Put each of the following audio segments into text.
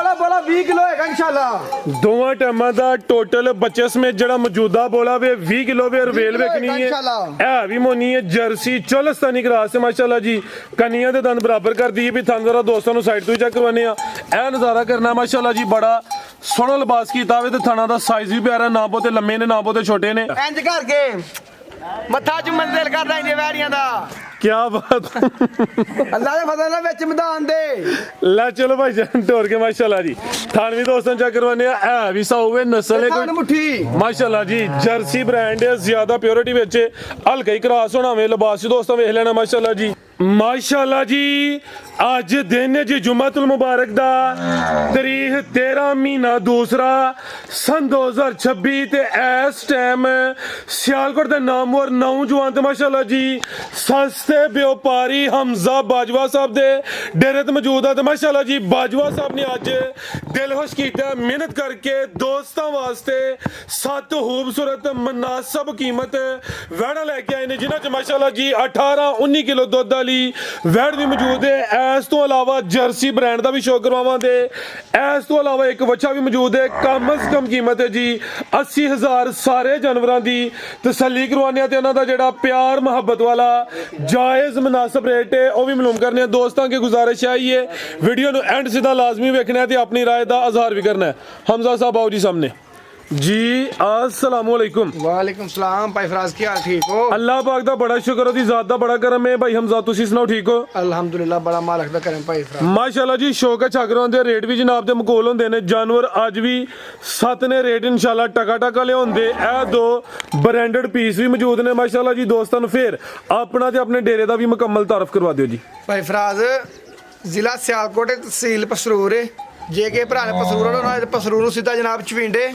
बोला बोला 20 किलो है इंशाल्लाह दोवां टाइमां दा टोटल बच्चे समेत जेड़ा मौजूदा बोला वे 20 किलो वे रवेल वेखनी है भी मोनी है जर्सी चोलस्तानी क्रॉस है माशाल्लाह जी कनिया दे दंद बराबर कर दी भी थन जरा दोस्तों नु साइड तो चेक करवाने आ नजारा करना माशाल्लाह जी बड़ा सोहना लिबास कीता वे ते थना दा साइज भी प्यारा ना बहुते लम्मे ने ना बहुते छोटे ने इंज करके मत्था चुमन दिल करदा इंदे वैड़ियां दा क्या बात अल्लाह दे फजल नाल विच मैदान दे ला चलो भाई जान टोर के माशाल्लाह जी थान भी दोस्तों चेक करवाने है भी साउवे नस्ल है मुट्ठी माशाल्लाह जी जर्सी ब्रांड है ज्यादा प्योरिटी विच हल्का ही क्रॉस होना वे लिबास दोस्तों वेख लेना माशाल्लाह जी माशाल्लाह जी अज दिन जी जुम्मतुल मुबारक दा तारीख 13 महीना दूसरा सन 2026 ते इस टाइम सियालकोट दे नामवर नौजवान ते माशाल्लाह जी सस्ते व्यापारी हमजा बाजवा साहब दे डेरे ते मौजूद है ते माशाल्लाह जी बाजवा साहब ने अज दिल खुश कीता मेहनत करके दोस्तां वास्ते 7 खूबसूरत मुनासिब कीमत वैड़ा लेके आए ने जिन्हां च माशाल्लाह जी 18-19 किलो दुध वाली वैड़ भी मौजूद है इस तो अलावा जर्सी ब्रांड का भी शो करवावांगे इस तो अलावा एक बच्चा भी मौजूद है कम अज कम कीमत है जी 80,000 सारे जानवरों की तसल्ली करवाने ते उन्हां दा जेड़ा प्यार मोहब्बत वाला जायज़ मुनासिब रेट है वह भी मालूम करने दोस्तों की गुजारिश है ये वीडियो नु एंड सीधा लाजमी वेखना है ते अपनी राय का इजहार भी करना है हमजा साहब आओ जी सामने जी अस्सलामुअलैकुम वालेकुम सलाम भाई फराज की हाल ठीक हो अल्लाह पाक दा बड़ा शुक्र ओदी जात दा बड़ा करम है भाई हमजा तुसी सुनाओ ठीक हो अल्हम्दुलिल्लाह बड़ा मालक दा करम भाई फराज माशाल्लाह जी शौक छागरों दे रेट भी जनाब दे मकूल होंदे ने जानवर अज भी 7 ने रेट इंशाल्लाह टका टका ले होंदे ए दो ब्रांडेड पीस भी मौजूद ने माशाल्लाह जी दोस्तों फिर अपना ते अपने डेरे दा भी मुकम्मल तारफ करवा दियो जी भाई फराज जिला सियालकोट तहसील पसरूर जे के भरा ने पसरूर होना पसरूर सीधा जनाब चविंडे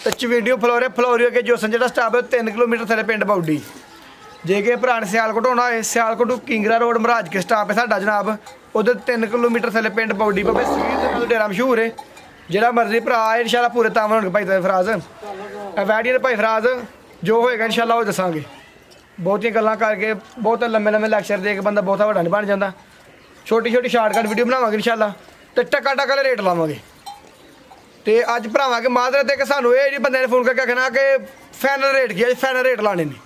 तो चविंडियों फलोरियो के जो संजय स्टाफ है 3 किलोमीटर थले पिंड बाउडी जे के भरा ने सियालकोट होना है सियालकोट टू किंगरा रोड महाराज के स्टाफ है साडा जनाब उधर 3 किलोमीटर थले पिंड बाउडी बाबे सवीर डेरा मशहूर है जेड़ा मर्जी भरा है इंशाल्लाह पूरे ताम होंगे भाई फराज वैडियन भाई फराज जो होएगा इंशाल्लाह वो दसांगे बहुतियां गल्लां करके बहुत लंबे लंबे लैक्चर दे के बंदा बहुत बड़ा नहीं बन जाता छोटी छोटी शार्टकट वीडियो बनावांगे इंशाल्लाह तो टका टका वाले रेट लावांगे तो अज भरावां के माजरत है कि सानू ये बंदे ने फोन करके कहना कि फाइनल रेट किया फाइनल रेट लाने ने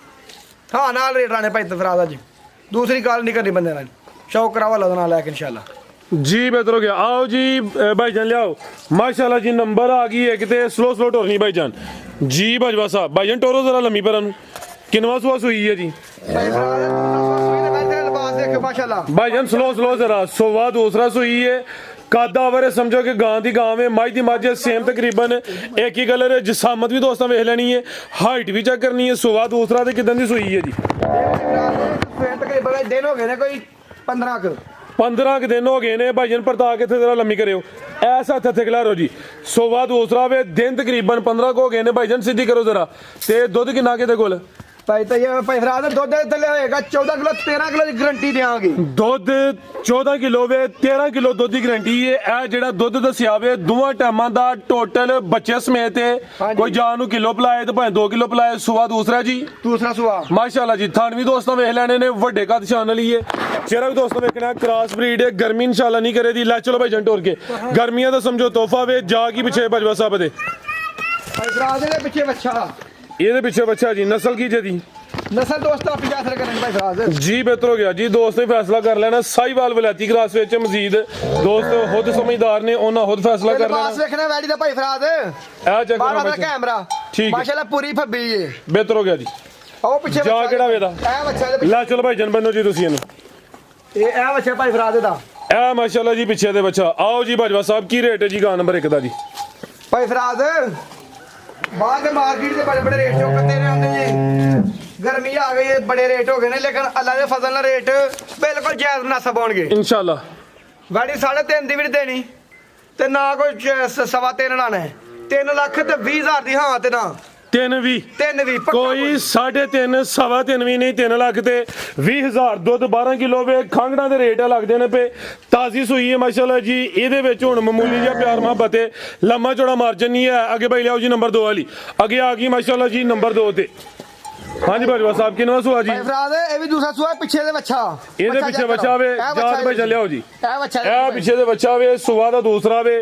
हाँ नाल रेट लाने भाई फराज अज दूसरी गल नहीं करनी बंदे नाल शौक करावा लदना लैके इंशाल्लाह जी बेहतर हो गया आओ जी भाईजान लियाओ माशाल्लाह जी नंबर आ गई एक ते स्लो स्लो टोरनी भाईजान जी बाजवा साहब भाईजान टोरो जरा लम्मी पर किनवा सुआ सुई है जी भाईजान स्लो स्लो जरा सोवा दूसरा सुई है कादा वरे समझो कि गां दी गां में माई दी माझे सेम तकरीबन एक ही कलर है जिसामत भी दोस्तों वेख लेनी है हाइट भी चेक करनी है सोवा दूसरा ते किदन दी सुई है जी तकरीबन दिन हो गए ने कोई 15 के दिन हो गए ने भाईजान परता के थे जरा लम्मी करो ऐसा थे खिलारो जी सोवा दूसरा वे दिन तकरीबन 15 को हो गए ने भाईजान सीधी करो जरा ते दुध किन्ना के कोल भाई तो ये भाई फराज दुध थले होएगा 14 किलो 13 किलो की गारंटी देंगे दुध 14 किलो वे 13 किलो दुध की गारंटी है ए जेड़ा दुध दसिया वे दोवां टाइमां दा टोटल बच्चे समेत है कोई जान नु किलो पिलाए ते भाई 2 किलो पिलाए सुवा दूसरा जी दूसरा सुवा माशाल्लाह जी थान भी दोस्तों वेख लेने ने वड्डे कद शान वाली है चेहरा भी दोस्तों वेखना क्रॉस ब्रीड है गर्मी इंशाल्लाह नहीं करे दी ला चलो भाई जंटोर के गर्मियां दा समझो तोहफा वे जा की पीछे बजवा साहब दे भाई फराज दे पीछे बच्चा ये पीछे बच्चा जी नस्ल की जी नस्ल दोस्त आप फैसला करेंगे भाई फराज जी बेहतर हो गया जी दोस्त ने फैसला कर लेना साहिवाल वलायती क्रॉस विच मजीद दोस्त खुद समझदार ने उन्हें खुद फैसला कर लेना पास देखना वैडी दा भाई फराज आ चेक करो भाई कैमरा ठीक माशाल्लाह पूरी फब्बी है बेहतर हो गया जी आओ पीछे जा केड़ा वेदा ए बच्चा दे ला चलो भाई जन बनो जी तुसी एनु ए बच्चा भाई फराज दा ए माशाल्लाह जी पीछे दे बच्चा आओ जी बाजवा साहब की रेट है जी गां नंबर 1 दा जी भाई फराज बाद मार्केट के बड़े बड़े रेट जो करते रहे होंगे जी गर्मी आ गई है बड़े रेट हो गए ने लेकिन अल्लाह के फजल नाल रेट बिल्कुल जायज मुनासिब होंगे इंशाल्लाह गाड़ी 3.5 दी भी देनी ते ना कोई 3.5 लाना है 3 लाख ते 20,000 दी हाँ ते ना 3 भी कोई 3.5 सवा 3 भी नहीं 3 लाख ते 20,000 दुध 12 किलो वे खांगड़ा दे रेट लगदे ने पे ताजी सुई है माशाल्लाह जी इहदे विच हुण मामूली जिहा प्यार मोहब्बत है लम्मा चौड़ा मार्जिन नहीं है आगे भाई लियाओ जी नंबर 2 वाली आगे आ गई माशाल्लाह जी नंबर 2 ते हाँ जी बाजवा साहब किनवा सुआ जी ये भी दूसरा सुआ पीछे दे बच्चा पीछे बच्चा वे जात भाई चलियाओ जी ए बच्चा ए पीछे दे बच्चा वे सुआ दा दूसरा वे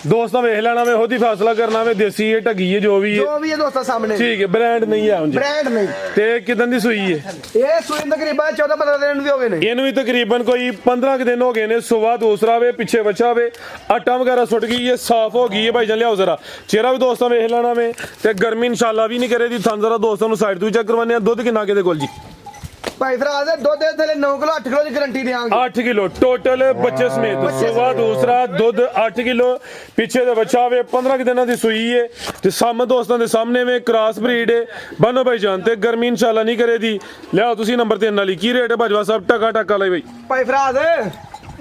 ਦੋਸਤਾਂ ਵੇਖ ਲੈਣਾ ਵੇ ਉਹਦੀ ਫੈਸਲਾ ਕਰਨਾ ਵੇ ਦੇਸੀ ਹੈ ਢੱਗੀ ਹੈ ਜੋ ਵੀ ਹੈ ਜੋ ਵੀ ਇਹ ਦੋਸਤਾਂ ਸਾਹਮਣੇ ਠੀਕ ਹੈ ਬ੍ਰਾਂਡ ਨਹੀਂ ਹੈ ਉਂਝ ਬ੍ਰਾਂਡ ਨਹੀਂ ਤੇ ਕਿਦਾਂ ਦੀ ਸੂਈ ਹੈ ਇਹ ਸੂਈ ਤਕਰੀਬਨ 14-15 ਦਿਨ ਵੀ ਹੋ ਗਏ ਨੇ ਇਹਨੂੰ ਵੀ ਤਕਰੀਬਨ ਕੋਈ 15 ਕੁ ਦਿਨ ਹੋ ਗਏ ਨੇ ਸੁਬਾ ਦੂਸਰਾ ਵੇ ਪਿੱਛੇ ਬੱਚਾ ਵੇ ਆਟਾ ਵਗੈਰਾ ਸੁੱਟ ਗਈ ਹੈ ਸਾਫ਼ ਹੋ ਗਈ ਹੈ ਭਾਈ ਜਾਨ ਲਿਆਓ ਜ਼ਰਾ ਚਿਹਰਾ ਵੀ ਦੋਸਤਾਂ ਵੇਖ ਲੈਣਾ ਵੇ ਤੇ ਗਰਮੀ ਇਨਸ਼ਾਅੱਲਾ ਵੀ ਨਹੀਂ ਕਰੇ ਦੀ ਥਣ ਜ਼ਰਾ ਦੋਸਤਾਂ ਨੂੰ ਸਾਈਡ ਤੋਂ ਚੈੱਕ ਕਰਵਾਉਂਦੇ ਆ ਦੁੱਧ ਕਿੰਨਾ ਕਿਹਦੇ ਕੋਲ ਜੀ ਭਾਈ ਫਰਾਜ਼ ਦੇ ਦੁੱਧ ਦੇ ਥੱਲੇ 9 ਕਿਲੋ 8 ਕਿਲੋ ਦੀ ਗਾਰੰਟੀ ਦੇਵਾਂਗੇ 8 ਕਿਲੋ ਟੋਟਲ ਬੱਚੇ ਸਮੇਤ ਸੁਬਾ ਦੂਸਰਾ ਦੁੱਧ 8 ਕਿਲੋ ਪਿੱਛੇ ਦੇ ਬੱਚਾ ਵੇ 15 ਕਿ ਦਿਨਾਂ ਦੀ ਸੂਈ ਹੈ ਤੇ ਸਾਹਮਣੇ ਦੋਸਤਾਂ ਦੇ ਸਾਹਮਣੇ ਵੇ ਕ੍ਰਾਸ ਬਰੀਡ ਹੈ ਬਨੋ ਭਾਈ ਜਾਨ ਤੇ ਗਰਮੀ ਇਨਸ਼ਾਅੱਲਾ ਨਹੀਂ ਕਰੇ ਦੀ ਲਿਆਓ ਤੁਸੀਂ ਨੰਬਰ 3 ਵਾਲੀ ਕੀ ਰੇਟ ਹੈ ਭਾਜਵਾ ਸਾਹਿਬ ਟਕਾ ਲਈ ਬਈ ਭਾਈ ਫਰਾਜ਼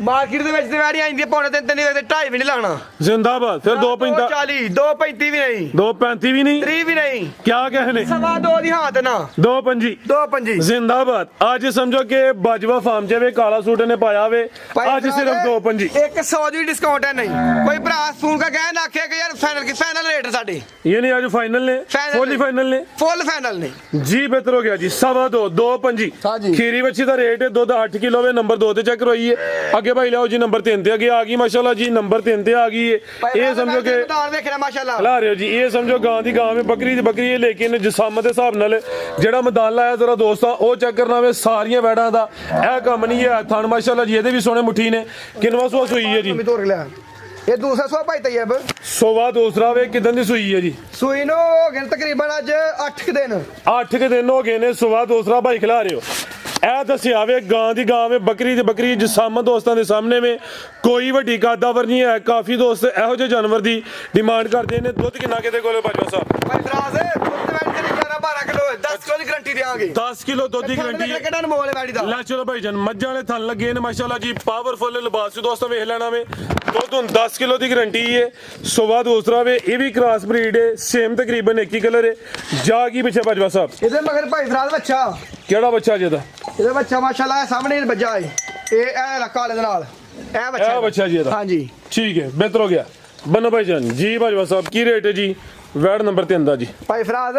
ਮਾਰਕੀਟ ਦੇ ਵਿੱਚ ਤੇ ਵੈੜੀ ਆਂਦੀ ਪੌਣੇ 3 ਵਜੇ ਤੇ 2.5 ਵੀ ਨਹੀਂ ਲਾਣਾ ਜ਼ਿੰਦਾਬਾਦ ਫਿਰ 2.50 240 235 ਵੀ ਨਹੀਂ 2.35 ਵੀ ਨਹੀਂ 3 ਵੀ ਨਹੀਂ ਕਿਆ ਕਹਨੇ ਸਵਾ 2 ਦੀ ਹਾਥ ਨਾ 2.25 2.25 ਜ਼ਿੰਦਾਬਾਦ ਅੱਜ ਸਮਝੋ ਕਿ ਬਾਜਵਾ ਫਾਰਮ ਚ ਵੇ ਕਾਲਾ ਸੂਟ ਨੇ ਪਾਇਆ ਵੇ ਅੱਜ ਸਿਰਫ 2.25 ਇੱਕ 100 ਦੀ ਡਿਸਕਾਊਂਟ ਹੈ ਨਹੀਂ ਕੋਈ ਭਰਾ ਫੋਨ ਕਾ ਕਹਿਣ ਆਖਿਆ ਕਿ ਯਾਰ ਫਾਈਨਲ ਰੇਟ ਸਾਡੇ ਇਹ ਨਹੀਂ ਅੱਜ ਫਾਈਨਲ ਨੇ ਫੁੱਲੀ ਫਾਈਨਲ ਨੇ ਫੁੱਲ ਫਾਈਨਲ ਨੇ ਜੀ ਬਿਹਤਰ ਹੋ ਗਿਆ ਜੀ ਸਵਾ 2.25 ਹਾਂਜੀ। ਖੀਰੀ ਬੱਚੀ ਦਾ ਰੇਟ ਹੈ ਦੁੱਧ 8 ਕਿਲੋ ਵੇ ਨੰਬਰ 2 ਤੇ ਚੈੱਕ ਕਰਵਾਈਏ ਅੱਗੇ ਭਾਈ ਲਿਆਓ ਜੀ ਨੰਬਰ 3 ਤੇ ਅੱਗੇ ਆ ਗਈ ਮਾਸ਼ਾਅੱਲਾ ਜੀ ਨੰਬਰ 3 ਤੇ ਆ ਗਈ ਹੈ ਇਹ ਸਮਝੋ ਕਿ ਮੈਦਾਨ ਵੇਖਣਾ ਮਾਸ਼ਾਅੱਲਾ ਲਾ ਰਹੇ ਹੋ ਜੀ ਇਹ ਸਮਝੋ ਗਾਂ ਦੀ ਗਾਂ ਵੇ ਬੱਕਰੀ ਦੀ ਬੱਕਰੀ ਹੈ ਲੇਕਿਨ ਜਿਸਮ ਦੇ ਹਿਸਾਬ ਨਾਲ ਜਿਹੜਾ ਮੈਦਾਨ ਲਾਇਆ ਜ਼ਰਾ ਦੋਸਤਾਂ ਉਹ ਚੈੱਕ ਕਰਨਾ ਵੇ ਸਾਰੀਆਂ ਵੈੜਾਂ ਦਾ ਇਹ ਕੰਮ ਨਹੀਂ ਹੈ ਥਣ ਮਾਸ਼ਾਅੱਲਾ ਜੀ ਇਹਦੇ ਵੀ ਸੋਹਣੇ ਮੁੱਠੀ ਨੇ ਕਿੰਨਵਾ ਸੂਆ ਸੂਈ ਹੈ ਜੀ ਤੋੜ ਲਿਆ ਇਹ ਦੂਸਰਾ ਸੂਆ ਭਾਈ ਤੈਯਬ ਸੋਵਾ ਦੂਸਰਾ ਵੇ ਕਿਦਾਂ ਦੀ ਸੂਈ ਹੈ ਜੀ ਸੂਈ ਨੂੰ ਹੋ ਗਏ ਤਕਰੀਬਨ ਅੱਜ 8 ਦਿਨ 8 ਕੁ ਦਿਨ ਹੋ ਗਏ ਨੇ ਸੋਵਾ ਦੂਸਰਾ ਭਾਈ ਖਿਲਾ ਰਹੇ ਹੋ ਇਹ ਦੱਸਿਆ ਵੇ ਗਾਂ ਦੀ ਗਾਂ ਵੇ ਬੱਕਰੀ ਦੀ ਬੱਕਰੀ ਜਿਸਮ ਦੋਸਤਾਂ ਦੇ ਸਾਹਮਣੇ ਵੇ ਕੋਈ ਵੱਡੀ ਕਾਦਾਵਰ ਨਹੀਂ ਹੈ ਕਾਫੀ ਦੋਸਤ ਇਹੋ ਜਿਹੇ ਜਾਨਵਰ ਦੀ ਡਿਮਾਂਡ ਕਰਦੇ ਨੇ ਦੁੱਧ ਕਿੰਨਾ ਕਿਤੇ ਕੋਲੇ ਬਾਜਵਾ ਸਾਹਿਬ ਭਾਈ ਫਰਾਜ਼ ਦੁੱਧ ਵੈੜੀ ਤੇ 11-12 ਕਿਲੋ 10 ਕਿਲੋ ਦੀ ਗਾਰੰਟੀ ਦੇਵਾਂਗੇ 10 ਕਿਲੋ ਦੁੱਧ ਦੀ ਗਾਰੰਟੀ ਕਿਹੜਾ ਮੋਲ ਹੈ ਵੈੜੀ ਦਾ ਲੈ ਚਲੋ ਭਾਈ ਜਾਨ ਮੱਝਾਂ ਵਾਲੇ ਥਣ ਲੱਗੇ ਨੇ ਮਾਸ਼ਾਅੱਲਾ ਜੀ ਪਾਵਰਫੁੱਲ ਲਿਬਾਸ ਦੋਸਤੋ ਵੇਖ ਲੈਣਾ ਵੇ ਦੁੱਧ ਹੁਣ 10 ਕਿਲੋ ਦੀ ਗਾਰੰਟੀ ਹੈ ਸੋਵਾ ਦੂਸਰਾ ਵੇ ਇਹ ਵੀ ਕ੍ਰਾਸ ਬਰੀਡ ਹੈ ਸੇਮ ਤਕਰੀਬਨ ਇੱਕ ਹੀ ਕਲਰ ਹੈ ਜਾ ਕੀ ਪਿੱਛੇ ਬਾਜਵਾ ਸਾਹਿਬ ਇਹਦੇ ਮਗਰ ਭਾਈ ਫਰਾਜ਼ ਬੱਚਾ ਕਿਹੜਾ ਬੱਚਾ ਜੀ ਇਹਦਾ ਇਹਦਾ ਬੱਚਾ ਮਾਸ਼ਾਅੱਲਾ ਸਾਹਮਣੇ ਬੱਜਾ ਹੈ ਇਹ ਲੱਕਾ ਵਾਲੇ ਦੇ ਨਾਲ ਇਹ ਬੱਚਾ ਇਹ ਬੱਚਾ ਜੀ ਇਹਦਾ ਹਾਂਜੀ ਠੀਕ ਹੈ ਬਿਹਤਰ ਹੋ ਗਿਆ ਬੰਨੋ ਭਾਈ ਜਾਨ ਜੀ ਬਾਜਵਾ ਸਾਹਿਬ ਕੀ ਰੇਟ ਹੈ ਜੀ ਵੈੜ ਨੰਬਰ 3 ਦਾ ਜੀ ਭਾਈ ਫਰਾਜ਼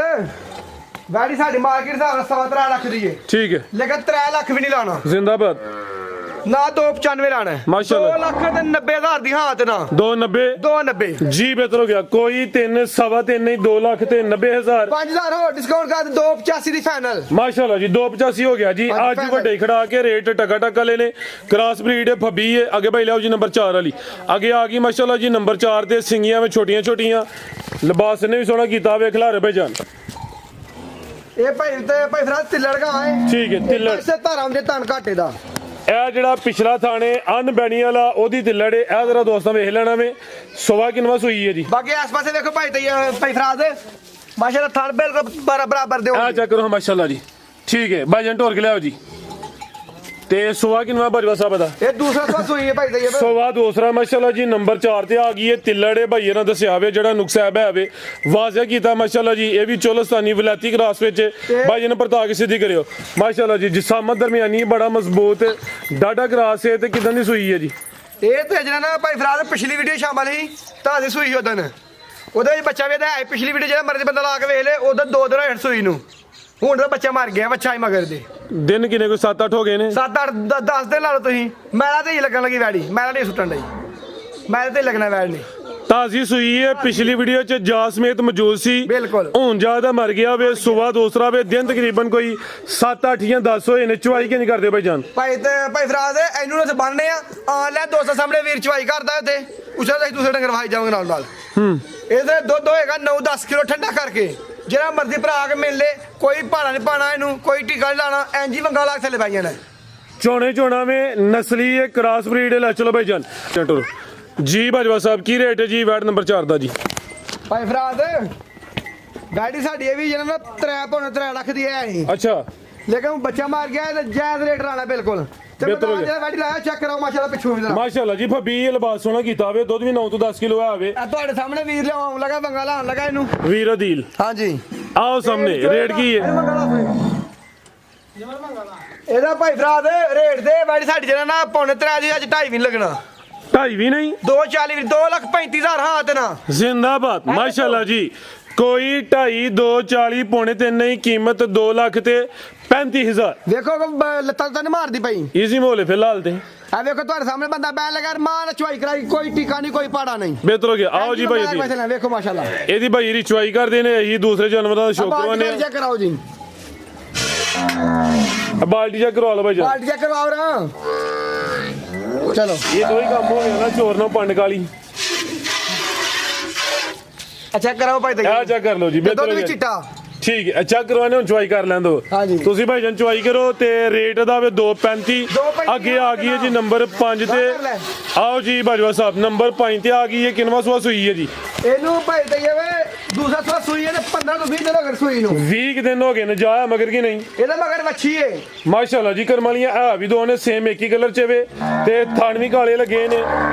ਵੈੜੀ ਸਾਡੀ ਮਾਰਕੀਟ ਦਾ 3 ਲੱਖ ਦੀ ਹੈ ਠੀਕ ਹੈ ਲੇਕਿਨ 3 ਲੱਖ ਵੀ ਨਹੀਂ ਲਾਣਾ ਜ਼ਿੰਦਾਬਾਦ ਨਾ 295 ਲਾਣਾ ਮਾਸ਼ਾਅੱਲਾ। 2 ਲੱਖ ਤੇ 90,000 ਦੀ ਹਾਥ ਨਾ 290 290 ਜੀ ਬਿਹਤਰ ਹੋ ਗਿਆ ਕੋਈ 3 ਸਵਾ 3 ਨਹੀਂ 2 ਲੱਖ ਤੇ 90,000 5000 ਹੋਰ ਡਿਸਕਾਊਂਟ ਕਰ 285 ਦੀ ਫਾਈਨਲ ਮਾਸ਼ਾਅੱਲਾ ਜੀ 285 ਹੋ ਗਿਆ ਜੀ ਹਾਂਜੀ, ਅੱਜ final। ਵੱਡੇ ਖੜਾ ਕੇ ਰੇਟ ਟਕਾ ਲੈ ਨੇ ਕ੍ਰਾਸ ਬਰੀਡ ਹੈ ਫੱਬੀ ਹੈ ਅੱਗੇ ਭਾਈ ਲਿਆਓ ਜੀ ਨੰਬਰ 4 ਵਾਲੀ ਅੱਗੇ ਆ ਗਈ ਮਾਸ਼ਾਅੱਲਾ ਜੀ ਨੰਬਰ 4 ਤੇ ਸਿੰਗੀਆਂ ਵਿੱਚ ਛੋਟੀਆਂ ਛੋਟੀਆਂ ਲਿਬਾਸ ਨੇ ਵੀ ਸੋਹਣਾ ਕੀਤਾ ਵੇ ਖਿਲਾਰੇ ਭਾਈ ਜਾਨ ਇਹ ਭਾਈ ਫਰਾਜ਼ ਤਿੱਲੜ ਦਾ ਹੈ ਠੀਕ ਹੈ ਤਿੱਲੜ ਇਸੇ ਧਾਰਾਂ ਦੇ ਧਨ ਘਾਟੇ ਦਾ ਇਹ ਜਿਹੜਾ ਪਿਛਲਾ ਥਾਣੇ ਅਨਬੈਣੀ ਵਾਲਾ ਉਹਦੀ ਤਿੱਲੜ ਇਹ ਜ਼ਰਾ ਦੋਸਤਾਂ ਵੇਖ ਲੈਣਾ ਵੇ ਸਵਾ ਕਿੰਨਵਾ ਸੂਈ ਹੈ ਜੀ ਬਾਕੀ ਆਸ ਪਾਸੇ ਦੇਖੋ ਭਾਈ ਫਰਾਜ਼ ਮਾਸ਼ਾਅੱਲਾ ਥਣ ਬਿਲਕੁਲ ਬਰਾਬਰ ਦਿਓ ਆ ਚੈੱਕ ਕਰੋ ਮਾਸ਼ਾਅੱਲਾ ਜੀ ਠੀਕ ਹੈ ਭਾਈ ਜਾਨ ਢੋਰ ਕੇ ਲਿਆਓ ਜੀ ਤੇ ਸਵਾ ਕਿੰਨਵਾ ਬਾਜਵਾ ਸਾਹਿਬ ਦਾ ਇਹ ਦੂਸਰਾ ਸਵਾ ਸੂਈ ਹੈ ਭਾਈ ਤੈਯਬ ਸਵਾ ਦੂਸਰਾ ਮਾਸ਼ਾਅੱਲਾ ਜੀ ਨੰਬਰ 4 ਤੇ ਆ ਗਈ ਹੈ ਤਿੱਲੜ ਹੈ ਭਾਈ ਇਹਨਾਂ ਦੱਸਿਆ ਵੇ ਜਿਹੜਾ ਨੁਕਸਾਬ ਹੈ ਵੇ ਵਾਜ਼ਿਆ ਕੀਤਾ ਮਾਸ਼ਾਅੱਲਾ ਜੀ ਇਹ ਵੀ ਚੋਲਸਤਾਨੀ ਵਲਾਤੀ ਕ੍ਰਾਸ ਵਿੱਚ ਭਾਈ ਇਹਨੂੰ ਪਰਤਾ ਕੇ ਸਿੱਧੀ ਕਰਿਓ ਮਾਸ਼ਾਅੱਲਾ ਜੀ ਜਿਸਮ ਦਰਮਿਆਨੀ ਬੜਾ ਮਜ਼ਬੂਤ ਡਾਡਾ ਕ੍ਰਾਸ ਹੈ ਤੇ ਕਿਦਾਂ ਦੀ ਸੂਈ ਹੈ ਜੀ ਇਹ ਤੇ ਜਿਹੜਾ ਨਾ ਭਾਈ ਫਰਾਜ਼ ਪਿਛਲੀ ਵੀਡੀਓ ਸ਼ਾਮਲ ਸੀ ਤਾਂ ਦੀ ਸੂਈ ਉਹਦਨ ਉਹਦੇ ਵਿੱਚ ਬੱਚਾ ਵੀ ਇਹਦਾ ਹੈ ਪਿਛਲੀ ਵੀਡੀਓ ਜਿਹੜਾ ਮਰਜ਼ੀ ਬੰਦਾ ਲਾ ਕੇ ਵੇਖ ਲੇ ਉਹਦਾ 2 ਦਿਨ ਹੋਏ ਸੂਈ ਨੂੰ ਹੁਣ ਤਾਂ ਬੱਚਾ ਮਰ ਗਿਆ ਬੱਚਾ ਹੀ ਮਗਰ ਦੇ ਦਿਨ ਕਿਨੇ ਕੋਈ 7-8 ਹੋ ਗਏ ਨੇ 7-8 10 ਦਿਨ ਲਾ ਲਓ ਤੁਸੀਂ ਮੈਲਾ ਤੇ ਹੀ ਲੱਗਣ ਲੱਗੀ ਵੈੜੀ ਮੈਲਾ ਨਹੀਂ ਸੁੱਟਣ ਡਈ ਮੈਲੇ ਤੇ ਹੀ ਲੱਗਣਾ ਵੈੜ ਨਹੀਂ ਤਾਜ਼ੀ ਸੂਈ ਹੈ ਪਿਛਲੀ ਵੀਡੀਓ ਚ ਜਾ ਸਮੇਤ ਮੌਜੂਦ ਸੀ ਬਿਲਕੁਲ ਹੁਣ ਜਿਆਦਾ ਮਰ ਗਿਆ ਵੇ ਸੁਬਾ ਦੂਸਰਾ ਵੇ ਦਿਨ ਤਕਰੀਬਨ ਕੋਈ 7-8 ਜਾਂ 10 ਹੋਏ ਨੇ ਚੁਆਈ ਕਿੰਨੀ ਕਰਦੇ ਭਾਈ ਜਾਨ ਭਾਈ ਫਰਾਜ਼ ਇਹਨੂੰ ਨਾ ਬੰਨਣੇ ਆ ਲੈ ਦੋਸਤਾਂ ਸਾਹਮਣੇ ਵੀਰ ਚਵਾਈ ਕਰਦਾ ਤੇ ਉਸੇ ਦਾ ਦੂਸਰੇ ਡੰਗਰ ਵਾਈ ਜਾਵਾਂਗੇ ਨਾਲ ਇਹਦੇ ਦੁੱਧ ਹੋਏਗਾ 9-10 ਕਿਲੋ ਠੰਡਾ ਕਰਕੇ ਜਿਹੜਾ ਮਰਜ਼ੀ ਭਰਾ ਆ ਕੇ ਮਿਲ ਲੇ ਕੋਈ ਭਾਣਾ ਨਹੀਂ ਪਾਣਾ ਇਹਨੂੰ ਕੋਈ ਟੀਕਾ ਨਹੀਂ ਲਾਣਾ ਐਂਜੀ ਵੰਗਾ ਲਾ ਕੇ ਥੱਲੇ ਪਾਈਆਂ ਨੇ ਚੋਣਾ ਵੇ ਨਸਲੀ ਹੈ ਕ੍ਰਾਸ ਬਰੀਡ ਹੈ ਲੈ ਚਲੋ ਭਾਈ ਜਾਨ ਚੰਟੋ ਜੀ ਬਾਜਵਾ ਸਾਹਿਬ ਕੀ ਰੇਟ ਹੈ ਜੀ ਵੈਟ ਨੰਬਰ 4 ਦਾ ਜੀ ਭਾਈ ਫਰਾਜ਼ ਗਾੜੀ ਸਾਡੀ ਇਹ ਵੀ ਜਿਹੜਾ ਨਾ 3 ਲੱਖ ਦੀ ਹੈ ਨਹੀਂ ਅੱਛਾ ਲੇਕਿਨ ਬੱਚਾ ਮਾਰ ਗਿਆ ਤੇ ਜਾਇਜ਼ ਰੇਟ ਲਾਣਾ ਬਿਲਕੁਲ ਤੇ ਬਿਹਤਰ ਹੋ ਗਿਆ। ਜਿਹੜਾ ਗਾੜੀ ਲਾਇਆ ਚੈੱਕ ਕਰਾਓ ਮਾਸ਼ਾਅੱਲਾ ਪਿੱਛੋਂ ਵੀ ਜਰਾ ਮਾਸ਼ਾਅੱਲਾ ਜੀ ਫੱਬੀ ਇਹ ਲਿਬਾਸ ਸੋਹਣਾ ਕੀਤਾ ਹੋਵੇ ਦੁੱਧ ਵੀ 9 ਤੋਂ 10 ਕਿਲੋ ਆਵੇ ਆ ਤੁਹਾਡੇ ਸਾਹਮਣੇ ਵੀਰ ਲਿਆਉਣ ਲੱਗਾ ਵੰਗਾ ਲਾਉਣ ਲੱਗਾ ਇਹਨੂੰ ਵੀਰ ਅਦੀਲ ਹਾਂਜੀ ਆਓ ਸਾਹਮਣੇ ਰੇਟ ਕੀ ਹੈ ਇਹਦਾ ਭਾਈ ਫਰਾਜ਼ ਰੇਟ ਦੇ ਵਾੜੀ ਸਾਡੀ ਜਿਹੜਾ ਨਾ ਪੌਣੇ 3 ਦੀ ਅੱਜ 2.5 ਵੀ ਨੀ ਲੱਗਣਾ 2.5 ਵੀ ਨਹੀਂ 240 ਵੀ 2,35,000 ਹਾਂ ਤੇ ਨਾ ਜ਼ਿੰਦਾਬਾਦ ਮਾਸ਼ਾਅੱਲਾ ਜੀ ਕੋਈ 2.5 240 ਪੌਣੇ 3 ਨਹੀਂ ਕੀਮਤ 2 ਲੱਖ ਤੇ 35,000 ਵੇਖੋ ਲੱਤਾਂ ਤਾਂ ਨਹੀਂ ਮਾਰਦੀ ਪਈ ਈਜ਼ੀ ਮੋਲੇ ਫਿਲਹਾਲ ਤੇ ਆ ਵੇਖੋ ਤੁਹਾਡੇ ਸਾਹਮਣੇ ਬੰਦਾ ਬੈਨ ਲਗਾ ਮਾਨ ਚੁਆਈ ਕਰਾਈ ਕੋਈ ਟੀਕਾ ਨਹੀਂ ਕੋਈ ਪਾੜਾ ਨਹੀਂ ਬਿਹਤਰ ਹੋ ਗਿਆ ਆਓ ਜੀ ਭਾਈ ਜੀ ਵੇਖੋ ਮਾਸ਼ਾਅੱਲਾ ਇਹਦੀ ਭਾਈ ਦੀ ਚੁਆਈ ਕਰਦੇ ਨੇ ਅਸੀਂ ਦੂਸਰੇ ਜਾਨਵਰਾਂ ਦਾ ਸ਼ੌਕ ਕਰਵਾਉਂਦੇ ਆ ਚੈੱਕ ਕਰਾਓ ਜੀ ਬਾਲਟੀ ਚੈੱਕ ਕਰਵਾ ਲਓ ਭਾਈ ਜੀ ਬਾਲਟੀ ਚੈੱਕ ਕਰਵਾਓ ਰਾਂ ਚਲੋ ਇਹ ਦੋ ਹੀ ਕੰਮ ਹੋ ਗਿਆ ਨਾ ਚੋਰ ਨੂੰ ਪੰਡ ਕਾਲੀ ਚੈੱਕ ਕਰਾਓ ਭਾਈ ਤੇ ਆ ਚੈੱਕ ਕਰ ਲਓ ਜੀ ਬਿਹਤਰ ਹੋ ਦੁੱਧ ਵੀ ਗਿਆ ਚਿੱਟਾ ਠੀਕ ਹੈ ਚੈੱਕ ਕਰਵਾਣੇ ਹੁਣ ਚੁਆਈ ਕਰ ਲੈਂਦੋ ਹਾਂਜੀ। ਤੁਸੀਂ ਭਾਈ ਜਾਨ ਚੁਆਈ ਕਰੋ ਤੇ ਰੇਟ ਦਾ ਵੇ 235 ਅੱਗੇ ਆ ਗਈ ਹੈ ਜੀ ਨੰਬਰ 5 ਤੇ ਆਓ ਜੀ ਬਾਜਵਾ ਸਾਹਿਬ ਨੰਬਰ 5 ਤੇ ਆ ਗਈ ਹੈ ਕਿੰਨਵਾ ਸੂਆ ਸੂਈ ਹੈ ਜੀ ਇਹਨੂੰ ਭਾਈ ਤੇ ਵੇ ਦੂਸਰਾ ਸੂਆ ਸੂਈ ਹੈ ਤੇ 15 ਤੋਂ 20 ਦਿਨ ਹੋ ਗਏ ਸੂਈ ਨੂੰ 20 ਕੁ ਦਿਨ ਹੋ ਗਏ ਨੇ ਜਾਇਆ ਮਗਰ ਕੀ ਨਹੀਂ ਇਹਦਾ ਮਗਰ ਵੱਛੀ ਏ ਮਾਸ਼ਾਅੱਲਾ ਜੀ ਕਰਮਾਲੀਆਂ ਆ ਵੀ ਦੋ ਨੇ ਸੇਮ ਇੱਕ ਹੀ ਕਲਰ ਚ ਵੇ ਤੇ ਥਣ ਵੀ ਕਾਲੇ ਲੱਗੇ ਨੇ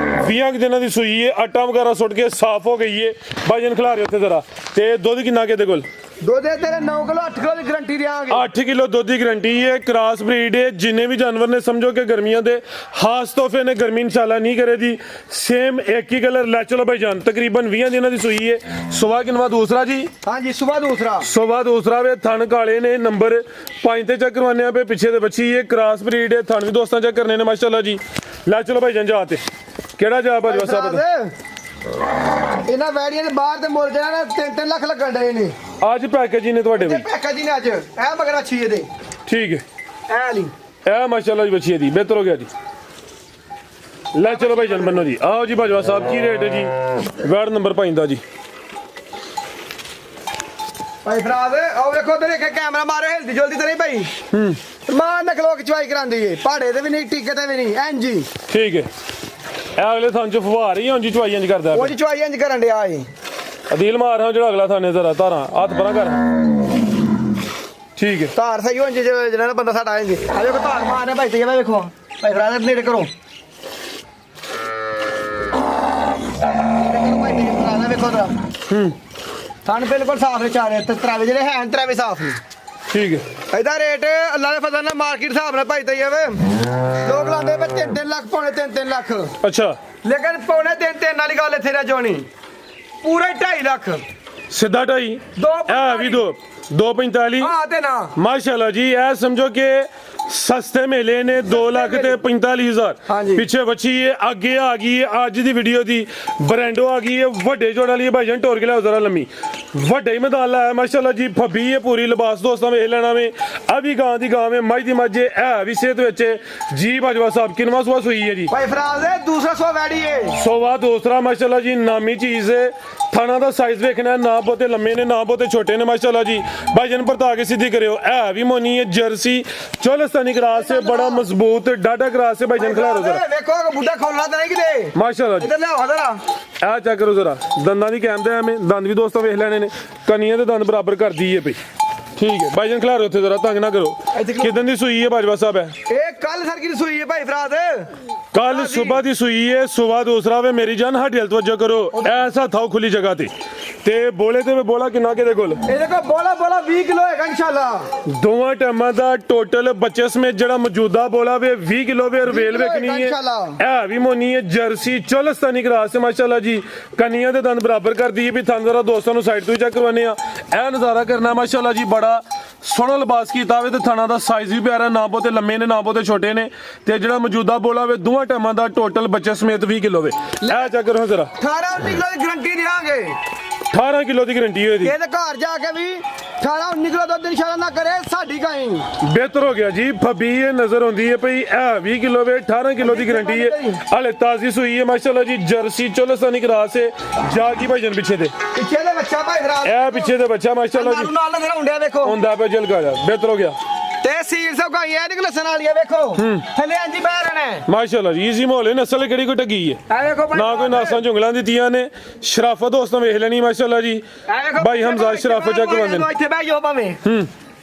20 ਕੁ ਦਿਨਾਂ ਦੀ ਸੂਈ ਹੈ ਆਟਾ ਵਗੈਰਾ ਸੁੱਟ ਕੇ ਸਾਫ਼ ਹੋ ਗਈ ਹੈ ਭਾਈਜਨ ਖਿਲਾ ਰਹੇ ਉੱਥੇ ਜ਼ਰਾ ਤੇ ਦੁੱਧ ਕਿੰਨਾ ਕਿਤੇ ਕੋਲ ਦੁੱਧ ਤੇਰੇ 9 ਕਿਲੋ 8 ਕਿਲੋ ਦੀ ਗਰੰਟੀ ਦਿਆਂਗੇ 8 ਕਿਲੋ ਦੁੱਧ ਦੀ ਗਰੰਟੀ ਹੈ ਕ੍ਰਾਸ ਬਰੀਡ ਹੈ ਜਿੰਨੇ ਵੀ ਜਾਨਵਰ ਨੇ ਸਮਝੋ ਕਿ ਗਰਮੀਆਂ ਦੇ ਖਾਸ ਤੋਹਫੇ ਨੇ ਗਰਮੀ ਇਨਸ਼ਾਅੱਲਾ ਨਹੀਂ ਕਰੇਗੀ ਸੇਮ ਇੱਕ ਹੀ ਕਲਰ ਲੈ ਚਲੋ ਭਾਈ ਜਾਨ ਤਕਰੀਬਨ 20 ਦਿਨਾਂ ਦੀ ਸੂਈ ਹੈ ਸਵਾ ਕਿਨਵਾ ਦੂਸਰਾ ਜੀ ਹਾਂਜੀ ਸਵੇਰ ਦੂਸਰਾ ਵੇ ਥਣ ਕਾਲੇ ਨੇ ਨੰਬਰ 5 ਤੇ ਚੈੱਕ ਕਰਵਾਨੇ ਆ ਪੇ ਪਿੱਛੇ ਤੇ ਬੱਚੀ ਹੈ ਕ੍ਰਾਸ ਬਰੀਡ ਹੈ ਥਣ ਵੀ ਦੋਸਤਾਂ ਚੈੱਕ ਕਰਨੇ ਨੇ ਮਾਸ਼ਾਅੱਲਾ ਜੀ ਲੈ ਚਲੋ ਭਾਈ ਜਾਨ ਜਾ ਤੇ ਕਿਹੜਾ ਜਾ ਭਾਜੀ ਸਾਹਿਬ ਇਹਨਾਂ ਵੈੜੀਆਂ ਦੇ ਬਾਹਰ ਤੇ ਮੁੱਲ ਜਿਹੜਾ ਨਾ 3-3 ਲੱਖ ਲੱਗਣ ਡਏ ਨੇ ਅੱਜ ਪੈਕੇਜ ਹੀ ਨੇ ਤੁਹਾਡੇ ਵੀ ਪੈਕਾ ਜੀ ਨੇ ਅੱਜ ਇਹ ਮਗਰ ਅੱਛੀ ਇਹਦੇ ਠੀਕ ਹੈ ਐ ਨਹੀਂ ਇਹ ਮਾਸ਼ਾਅੱਲਾ ਜੀ ਬੱਚੀ ਦੀ ਬਿਹਤਰ ਹੋ ਗਿਆ ਜੀ ਲੈ ਚਲੋ ਭਾਈ ਜਾਨ ਬੰਨੋ ਜੀ ਆਓ ਜੀ ਬਾਜਵਾ ਸਾਹਿਬ ਕੀ ਰੇਟ ਹੈ ਜੀ ਵਾਰਡ ਨੰਬਰ 5 ਦਾ ਜੀ ਭਾਈ ਫਰਾਦ ਆਓ ਵੇਖੋ ਤੇ ਇੱਕ ਕੈਮਰਾ ਮਾਰੋ ਹਿਲਦੀ ਜਲਦੀ ਤੇ ਨਹੀਂ ਭਾਈ ਮਾਂ ਨਕਲੋ ਕੇ ਚਵਾਈ ਕਰਾਂਦੀ ਏ ਪਹਾੜੇ ਤੇ ਵੀ ਨਹੀਂ ਟਿੱਕੇ ਤੇ ਵੀ ਨਹੀਂ ਐਂ ਜੀ ਠੀਕ ਹੈ ਇਹ ਅਗਲੇ ਥਾਂ ਚ ਫੁਹਾਰ ਹੀ ਹੁਣ ਜੀ ਚਵਾਈ ਇੰਜ ਕਰਦਾ ਉਹ ਜੀ ਚਵਾਈ ਇੰਜ ਕਰਨ ਡਿਆ ਏ ਅਦੀਲ ਮਾਰ ਹਾਂ ਜਿਹੜਾ ਅਗਲਾ ਥਾਨੇ ਜ਼ਰਾ ਧਾਰਾਂ ਹੱਥ ਪਰਾਂ ਕਰ ਠੀਕ ਹੈ ਧਾਰ ਸਹੀ ਹੋਣ ਜਿਹੜਾ ਨਾ ਬੰਦਾ ਸਾਡਾ ਆਏਂਗੇ ਆ ਵੇਖੋ ਧਾਰ ਮਾਰਨੇ ਭਾਈ ਤੇ ਵੇਖੋ ਭਾਈ ਫਰਾਦ ਨੇੜੇ ਕਰੋ ਵੇਖੋ ਤਾਂ ਥਣ ਬਿਲਕੁਲ ਸਾਫ ਨੇ ਚਾਰੇ ਤੇ ਤਰਾਵੇ ਜਿਹੜੇ ਹੈ ਤਰਾਵੇ ਸਾਫ ਨੇ ਠੀਕ ਹੈ ਇਹਦਾ ਰੇਟ ਅੱਲਾ ਦੇ ਫਜ਼ਲ ਨਾਲ ਮਾਰਕੀਟ ਹਿਸਾਬ ਨਾਲ ਭਾਈ ਤਈਏ ਵੇ ਲੋਕ ਲਾਉਂਦੇ ਵੇ 3-3 ਲੱਖ ਪੌਣੇ 3-3 ਲੱਖ ਅੱਛਾ ਲੇਕਿਨ ਪੌਣੇ 3-3 ਵਾਲੀ ਗੱਲ ਇੱਥੇ ਨਾ ਜੋਣੀ ਪੂਰੇ 2.5 ਲੱਖ ਸਿੱਧਾ ਢਾਈ ਇਹ ਵੀ 245 ਹਾਂ ਤੇ ਨਾ ਮਾਸ਼ਾਅੱਲਾ ਜੀ ਇਹ ਸਮਝੋ ਕਿ ਸਸਤੇ ਮੇਲੇ ਨੇ 2 ਲੱਖ ਤੇ 45,000 ਹਾਂਜੀ। ਪਿੱਛੇ ਬੱਚੀ ਹੈ ਅੱਗੇ ਆ ਗਈ ਹੈ ਅੱਜ ਦੀ ਵੀਡੀਓ ਦੀ ਬ੍ਰਾਂਡੋ ਆ ਗਈ ਹੈ ਵੱਡੇ ਜੋੜ ਵਾਲੀ ਭਾਈਜਾਨ ਟੋਰ ਕੇ ਲਿਆਓ ਜ਼ਰਾ ਲੰਮੀ ਵੱਡੇ ਹੀ ਮੈਦਾਨ ਲਾਇਆ ਮਾਸ਼ਾਅੱਲਾ ਜੀ ਫੱਬੀ ਹੈ ਪੂਰੀ ਲਿਬਾਸ ਦੋਸਤਾਂ ਵੇਖ ਲੈਣਾ ਵੇ ਆ ਵੀ ਗਾਂ ਦੀ ਗਾਂ ਵੇ ਮੱਝ ਦੀ ਮੱਝ ਹੈ ਵੀ ਸਿਹਤ ਵਿੱਚ ਜੀ ਬਾਜਵਾ ਸਾਹਿਬ ਕਿਨਵਾ ਸੁਆ ਸੂਈ ਹੈ ਜੀ ਭਾਈ ਫਰਾਜ਼ ਦੇ ਦੂਸਰਾ ਸੋ ਵੈੜੀ ਏ ਸੋਵਾ ਦੂਸਰਾ ਮਾਸ਼ਾਅੱਲਾ ਜੀ ਨਾਮੀ ਚੀਜ਼ ਹੈ ਥਾਣਾ ਦਾ ਸਾਈਜ਼ ਵੇਖਣਾ ਨਾ ਬਹੁਤੇ ਲੰਮੇ ਨੇ ਨਾ ਬਹੁਤੇ ਛੋਟੇ ਨੇ ਮਾਸ਼ਾਅੱਲਾ ਜੀ ਭਾਈਜਾਨ ਪਰਤਾ ਕੇ ਸਿੱਧੀ ਕਰਿਓ ਇਹ ਵੀ ਮੋਨੀ ਹੈ ਜਰਸੀ ਚੋਲਸਤਾਨੀ ਕਰਾਸ ਹੈ ਬੜਾ ਮਜ਼ਬੂਤ ਡਾਡਾ ਕਰਾਸ ਹੈ ਭਾਈਜਾਨ ਖਿਲਾ ਰੋ ਜ਼ਰਾ ਵੇਖੋ ਬੁੱਢਾ ਖੋਲਣਾ ਤਾਂ ਨਹੀਂ ਕਿਤੇ ਮਾਸ਼ਾਅੱਲਾ ਜੀ ਇਧਰ ਲਿਆਓ ਜ਼ਰਾ ਆ ਚੈੱਕ ਕਰੋ ਜ਼ਰਾ ਦੰਦਾਂ ਦੀ ਕੈਮਰੇ ਐਵੇਂ ਦੰਦ ਵੀ ਦੋਸਤੋ ਵੇਖ ਲੈਣੇ ਨੇ ਕਨੀਆਂ ਦੇ ਦੰਦ ਬਰਾਬਰ ਕਰਦੀ ਹੈ ਭਈ ਠੀਕ ਹੈ ਭਾਈਜਾਨ ਖਿਲਾ ਰਹੇ ਉੱਥੇ ਜ਼ਰਾ ਤੰਗ ਨਾ ਕਰੋ ਕਿਦਨ ਦੀ ਸੂਈ ਹੈ ਬਾਜਵਾ ਸਾਹਿਬ ਹੈ ਇਹ ਕੱਲ ਸਰ ਕੀ ਸੂਈ ਹੈ ਭਾਈ ਫਰਾਦ ਕੱਲ ਸਵੇਰ ਦੀ ਸੂਈ ਹੈ ਸਵੇਰ ਦੂਸਰਾ ਵੇ ਮੇਰੀ ਜਾਨ ਹੱਡੀ ਤਵੱਜੋ ਕਰੋ ਐਸਾ ਥਾਓ ਖੁੱਲੀ ਜਗ੍ਹਾ ਤੇ ਬੋਲੇ ਤੇ ਬੋਲਾ ਕਿੰਨਾ ਕਿਹਦੇ ਕੋਲ ਇਹਦੇ ਕੋਲ ਬੋਲਾ 20 ਕਿਲੋ ਹੈਗਾ ਇਨਸ਼ਾਅੱਲਾ ਦੋਵਾਂ ਟਾਈਮਾਂ ਦਾ ਟੋਟਲ ਬੱਚੇ ਸਮੇਤ ਜਿਹੜਾ ਮੌਜੂਦਾ ਬੋਲਾ ਵੇ 20 ਕਿਲੋ ਵੇ ਰਵੇਲ ਵੇਖਣੀ ਹੈ ਇਹ ਵੀ ਮੋਨੀ ਹੈ ਜਰਸੀ ਚੋਲਸਤਾਨੀ ਕਰਾਸ ਹੈ ਮਾਸ਼ਾਅੱਲਾ ਜੀ ਕਨੀਆਂ ਦੇ ਦੰਦ ਬਰਾਬਰ ਕਰਦੀ ਹੈ ਵੀ ਥਾਂ ਜ਼ਰਾ ਦੋਸਤਾਂ ਨੂੰ ਸਾਈਡ ਤੋਂ ਹੀ ਚੈੱਕ ਕਰਵਾਨੇ ਆ ਇਹ ਨਜ਼ਾਰਾ ਕਰਨਾ ਮਾਸ਼ਾਅੱਲਾ ਜੀ ਬੜਾ ਸੋਹਣਾ ਲਿਬਾਸ ਕੀਤਾ ਵੇ ਤੇ ਥਾਣਾ ਦਾ ਸਾਈਜ਼ ਵੀ ਪਿਆਰਾ ਨਾ ਬਹੁਤੇ ਲੰਮੇ ਨੇ ਨਾ ਬਹੁਤੇ ਛੋਟੇ ਨੇ ਤੇ ਜਿਹੜਾ ਮੌਜੂਦਾ ਬੋਲਾ ਵੇ ਦੋਵਾਂ ਟਾਈਮਾਂ ਦਾ ਟੋਟਲ ਬੱਚੇ ਸਮੇਤ 20 ਕਿਲੋ ਵੇ ਇਹ ਚੈੱਕ ਕਰੋ ਜ਼ਰਾ 18 ਕਿਲੋ ਦੀ ਗਰੰਟੀ ਦਿਆਂਗੇ 18 ਕਿਲੋ ਦੀ ਗਰੰਟੀ ਹੋਈ ਦੀ ਇਹਦੇ ਘਰ ਜਾ ਕੇ ਵੀ 18-19 ਕਿਲੋ ਦੁੱਧ ਇਨਸ਼ਾਅੱਲਾ ਨਾ ਕਰੇ ਸਾਡੀ ਗਾਈ ਬਿਹਤਰ ਹੋ ਗਿਆ ਜੀ ਫੱਬੀ ਇਹ ਨਜ਼ਰ ਆਉਂਦੀ ਹੈ ਭਈ ਇਹ 20 ਕਿਲੋ ਵੇ 18 ਕਿਲੋ ਦੀ ਗਰੰਟੀ ਹੈ ਹਲੇ ਤਾਜ਼ੀ ਸੂਈ ਹੈ ਮਾਸ਼ਾਅੱਲਾ ਜੀ ਜਰਸੀ ਚੋਲਸਤਾਨੀ ਕਰਾਸ ਹੈ ਜਾ ਕੀ ਭਾਈਜਨ ਪਿੱਛੇ ਦੇ ਬੱਚਾ ਭਾਈ ਫਰਾਜ਼ ਇਹ ਪਿੱਛੇ ਦੇ ਬੱਚਾ ਮਾਸ਼ਾਅੱਲਾ ਜੀ ਨਾਲ ਨਜ਼ਰ ਹੁੰਦਿਆ ਵੇਖੋ ਹੁੰਦਾ ਪਿਆ ਜਲਗਾ ਜਾ ਬਿਹਤਰ ਹੋ ਗਿਆ ਤੇ ਸੀਲ ਸਭ ਗਾਈ ਇਹਦੀ ਲਸਣ ਵਾਲੀ ਹੈ ਵੇਖੋ ਥੱਲੇ ਅੰਜੀ ਬਾਹਰ ਨੇ ਮਾਸ਼ਾਅੱਲਾ ਜੀ ਈਜ਼ੀ ਮਾਹੌਲ ਹੈ ਨਸਲ ਕਿਹੜੀ ਕੋਈ ਟੱਗੀ ਹੈ ਇਹ ਵੇਖੋ ਨਾ ਕੋਈ ਨਾਸਾਂ ਝੁੰਗਲਾਂ ਦਿੱਤੀਆਂ ਨੇ ਸ਼ਰਾਫਤ ਦੋਸਤਾਂ ਵੇਖ ਲੈਣੀ ਮਾਸ਼ਾਅੱਲਾ ਜੀ ਭਾਈ ਹਮਜ਼ਾ ਸ਼ਰਾਫਤ ਚੱਕ ਬੰਦੇ ਨੇ ਇੱਥੇ ਬਹਿ ਜਾਓ ਭਾਵੇਂ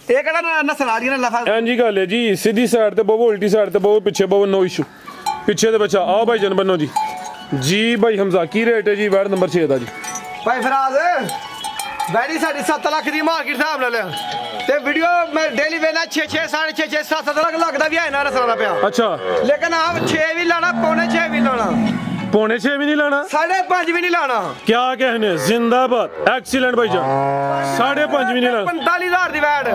ਇਹ ਕਿਹੜਾ ਨਸਲ ਵਾਲੀ ਨੇ ਲਫਾ ਐਂਜੀ ਗੱਲ ਹੈ ਜੀ ਸਿੱਧੀ ਸਾਈਡ ਤੇ ਬਵੋ ਉਲਟੀ ਸਾਈਡ ਤੇ ਬਵੋ ਪਿੱਛੇ ਬਵੋ ਨੋ ਇਸ਼ੂ ਪਿੱਛੇ ਦੇ ਬੱਚਾ ਆਓ ਭਾਈ ਜਨ ਬੰਨੋ ਜੀ ਜੀ ਭਾਈ ਹਮਜ਼ਾ ਕੀ ਰੇਟ ਹੈ ਜੀ ਵਾਰਡ ਨੰਬਰ 6 ਦਾ ਜੀ ਭਾਈ ਫਰਾਜ਼ ਵੈਰੀ ਸਾਡੀ 7 ਲੱਖ ਦੀ ਮਾਰਕੀਟ ਹਿਸਾਬ ਨਾਲ ਤੇ ਵੀਡੀਓ ਮੈਂ ਡੇਲੀ ਵੇਲਾ 6 6.5 7 ਲੱਖ ਲੱਗਦਾ ਵੀ ਹੈ ਨਾ ਰਸਲਾ ਦਾ ਪਿਆ ਅੱਛਾ ਲੇਕਿਨ ਆਪ 6 ਵੀ ਲਾਣਾ ਪੌਣੇ 6 ਵੀ ਲਾਣਾ पौने 6 भी नहीं लाना 5.5 भी नहीं लाना क्या कहने जिंदाबाद एक्सीलेंट भाईजान 5.5 भी नहीं लाना 45,000 ਦੀ ਵੈਟ